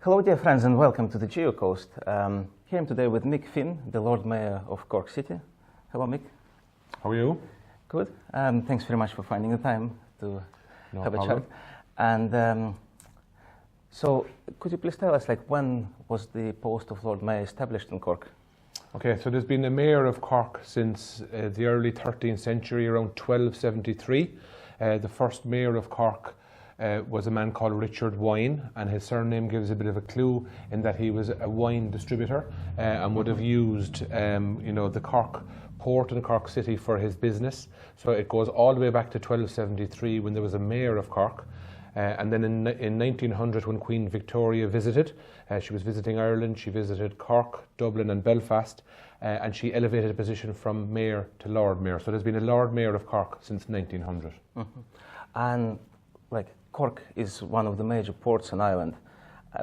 Hello dear friends and welcome to the GEOCOAST. Here I'm today with Mick Finn, the Lord Mayor of Cork City. Hello Mick. How are you? Good. Thanks very much for finding the time to have problem. a chat. And so could you please tell us, when was the post of Lord Mayor established in Cork? Okay, so there's been a mayor of Cork since the early 13th century, around 1273. The first mayor of Cork was a man called Richard Wine, and his surname gives a bit of a clue in that he was a wine distributor and would have used the Cork port and Cork City for his business. So it goes all the way back to 1273 when there was a mayor of Cork. And then in 1900, when Queen Victoria visited, she was visiting Ireland, she visited Cork, Dublin and Belfast, and she elevated a position from mayor to Lord Mayor. So there's been a Lord Mayor of Cork since 1900. Mm-hmm. And Cork is one of the major ports in Ireland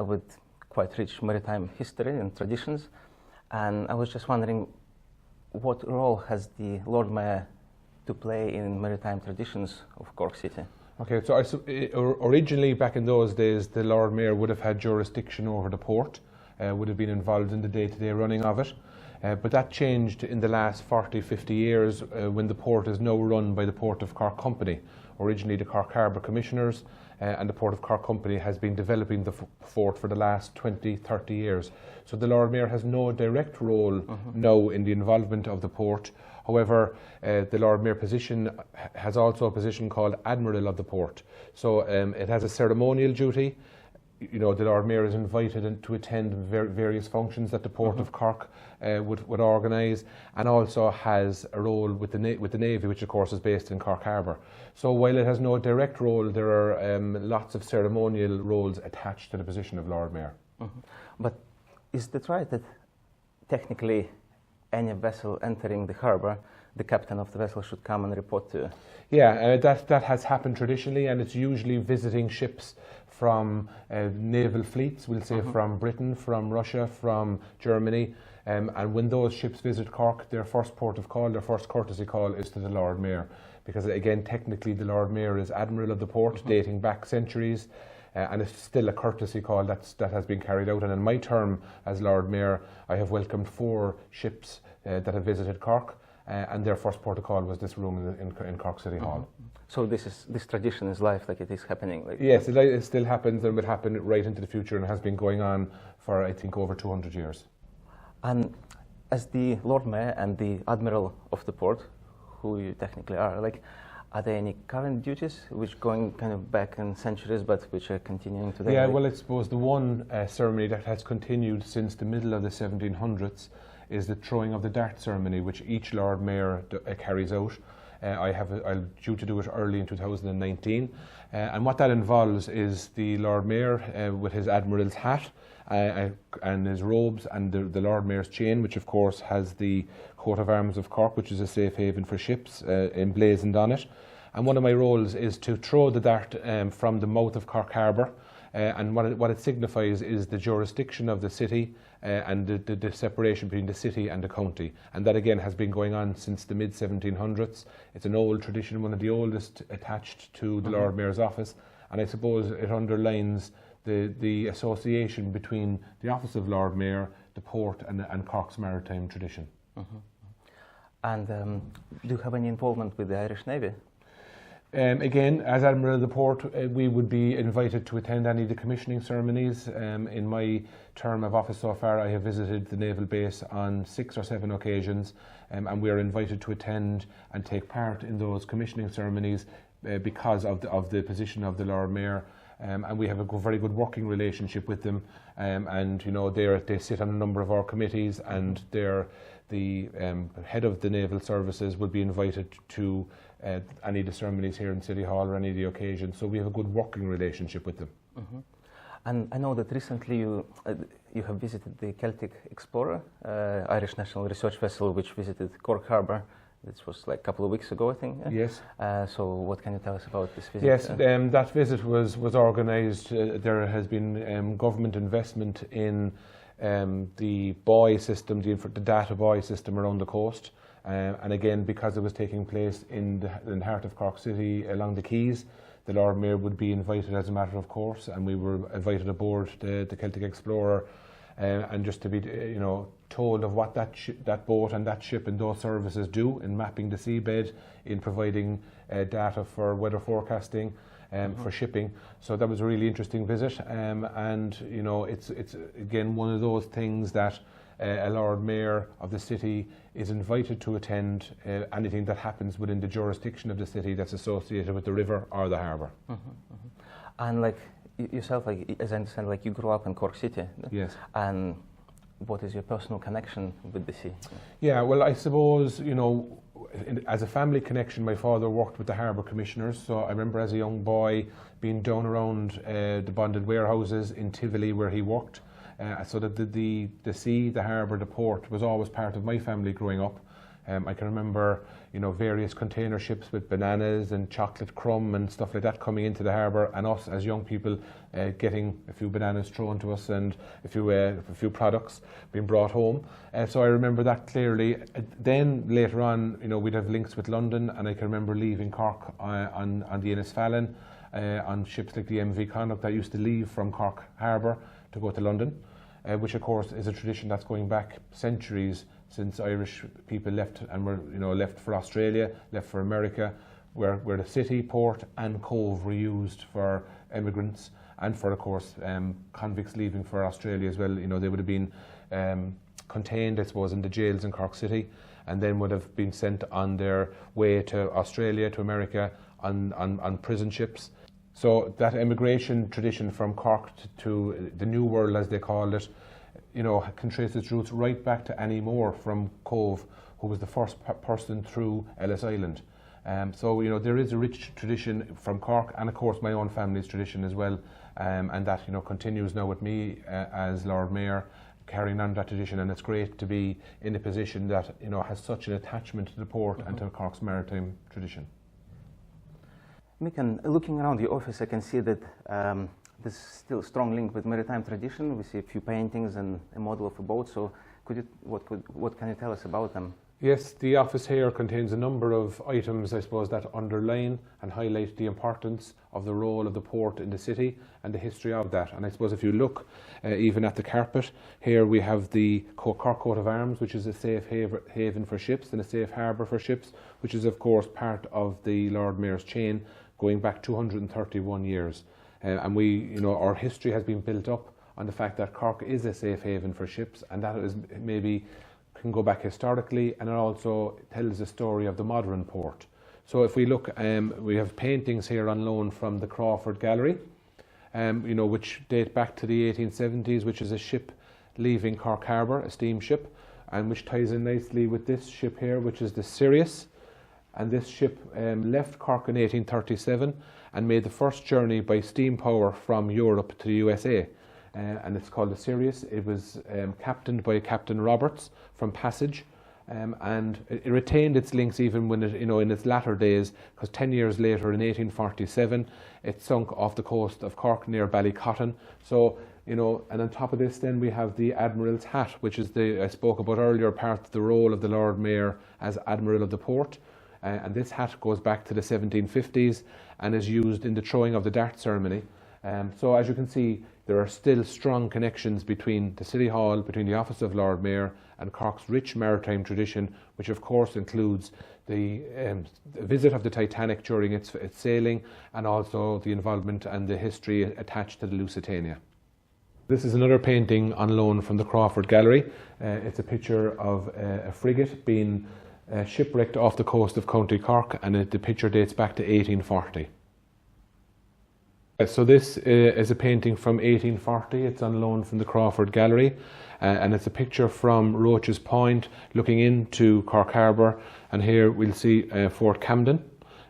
with quite rich maritime history and traditions. And I was just wondering, what role has the Lord Mayor to play in maritime traditions of Cork City? Okay, so originally back in those days, the Lord Mayor would have had jurisdiction over the port, would have been involved in the day-to-day running of it. But that changed in the last 40, 50 years when the port is now run by the Port of Cork Company. Originally the Cork Harbour Commissioners and the Port of Cork Company has been developing the fort for the last 20, 30 years. So the Lord Mayor has no direct role now in the involvement of the port. However, the Lord Mayor position has also a position called Admiral of the port. So it has a ceremonial duty. The Lord Mayor is invited to attend various functions that the Port of Cork would organise, and also has a role with the Navy, which of course is based in Cork Harbour. So while it has no direct role, there are lots of ceremonial roles attached to the position of Lord Mayor. But is it right that technically any vessel entering the harbour, the captain of the vessel should come and report to? Yeah, that has happened traditionally, and it's usually visiting ships from naval fleets, we'll say from Britain, from Russia, from Germany, and when those ships visit Cork, their first port of call, their first courtesy call is to the Lord Mayor, because again, technically the Lord Mayor is Admiral of the port, dating back centuries, and it's still a courtesy call that has been carried out. And in my term as Lord Mayor, I have welcomed 4 ships that have visited Cork, and their first port of call was this room in Cork City Hall. So this tradition is live, it is happening? Yes, it still happens, and will happen right into the future, and has been going on for, I think, over 200 years. And as the Lord Mayor and the Admiral of the port, who you technically are there any current duties which going kind of back in centuries but which are continuing today? Yeah, well, I suppose the one ceremony that has continued since the middle of the 1700s is the throwing of the dart ceremony, which each Lord Mayor carries out. I'm due to do it early in 2019, and what that involves is the Lord Mayor with his Admirals Hat and his robes, and the Lord Mayor's chain, which of course has the coat of arms of Cork, which is a safe haven for ships, emblazoned on it. And one of my roles is to throw the dart from the mouth of Cork Harbour, and what it signifies is the jurisdiction of the city and the separation between the city and the county. And that again has been going on since the mid-1700s. It's an old tradition, one of the oldest attached to the Lord Mayor's office, and I suppose it underlines the association between the office of Lord Mayor, the port and Cork's maritime tradition. And do you have any involvement with the Irish Navy? Again, as Admiral of the Port, we would be invited to attend any of the commissioning ceremonies. In my term of office so far, I have visited the naval base on 6 or 7 occasions, and we are invited to attend and take part in those commissioning ceremonies because of the position of the Lord Mayor. And we have a very good working relationship with them, and they sit on a number of our committees, and the head of the naval services will be invited to any of the ceremonies here in City Hall or any of the occasions, so we have a good working relationship with them. And I know that recently you have visited the Celtic Explorer, Irish National Research Vessel, which visited Cork Harbour. This was a couple of weeks ago, I think. Yes. So what can you tell us about this visit? Yes, that visit was organised. There has been government investment in the buoy system, the data buoy system around the coast. And again, because it was taking place in the heart of Cork City along the quays, the Lord Mayor would be invited as a matter of course, and we were invited aboard the Celtic Explorer, and just to be told of what that boat and that ship and those services do in mapping the seabed, in providing data for weather forecasting, for shipping. So that was a really interesting visit, and it's again one of those things that a Lord Mayor of the city is invited to attend anything that happens within the jurisdiction of the city that's associated with the river or the harbour. And like yourself, like as I understand, like you grew up in Cork City. Yes. And what is your personal connection with the sea? Yeah, well, I suppose, as a family connection, my father worked with the harbour commissioners, so I remember as a young boy being down around the bonded warehouses in Tivoli where he worked. So that the sea, the harbour, the port was always part of my family growing up. I can remember, various container ships with bananas and chocolate crumb and stuff like that coming into the harbour, and us as young people getting a few bananas thrown to us and a few products being brought home. So I remember that clearly. Then later on, we'd have links with London, and I can remember leaving Cork on the Innisfallen on ships like the MV Connacht that used to leave from Cork Harbour to go to London, which of course is a tradition that's going back centuries since Irish people left and were left for Australia, left for America, where the city, port and cove were used for immigrants and for, of course, convicts leaving for Australia as well. They would have been contained, I suppose, in the jails in Cork City, and then would have been sent on their way to Australia, to America, on prison ships. So that immigration tradition from Cork to the New World, as they called it, can trace its roots right back to Annie Moore from Cove, who was the first person through Ellis Island. So there is a rich tradition from Cork, and of course my own family's tradition as well, and that continues now with me as Lord Mayor, carrying on that tradition. And it's great to be in a position that has such an attachment to the port and to Cork's maritime tradition. Mick, and looking around the office, I can see that there's still a strong link with maritime tradition. We see a few paintings and a model of a boat. So, what can you tell us about them? Yes, the office here contains a number of items, I suppose, that underline and highlight the importance of the role of the port in the city and the history of that. And I suppose if you look even at the carpet, here we have the Cork coat of arms, which is a safe haven for ships and a safe harbour for ships, which is of course part of the Lord Mayor's chain going back 231 years. And our history has been built up on the fact that Cork is a safe haven for ships, and that is maybe can go back historically, and it also tells the story of the modern port. So if we look, we have paintings here on loan from the Crawford Gallery, which date back to the 1870s, which is a ship leaving Cork Harbour, a steamship, and which ties in nicely with this ship here, which is the Sirius. And this ship left Cork in 1837 and made the first journey by steam power from Europe to the USA. And it's called the Sirius. It was captained by Captain Roberts from Passage, and it retained its links even when it, in its latter days, because 10 years later in 1847 it sunk off the coast of Cork near Ballycotton. So and on top of this then we have the Admirals Hat, which is I spoke about earlier, part of the role of the Lord Mayor as Admiral of the Port. And this hat goes back to the 1750s and is used in the throwing of the dart ceremony. So as you can see, there are still strong connections between the City Hall, between the Office of Lord Mayor and Cork's rich maritime tradition, which of course includes the visit of the Titanic during its sailing, and also the involvement and the history attached to the Lusitania. This is another painting on loan from the Crawford Gallery. It's a picture of a frigate being shipwrecked off the coast of County Cork, and the picture dates back to 1840. So this is a painting from 1840. It's on loan from the Crawford Gallery, and it's a picture from Roach's Point looking into Cork Harbour, and here we'll see Fort Camden,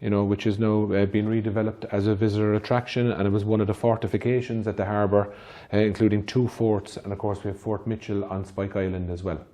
which is now being redeveloped as a visitor attraction, and it was one of the fortifications at the harbour, including 2 forts, and of course we have Fort Mitchell on Spike Island as well.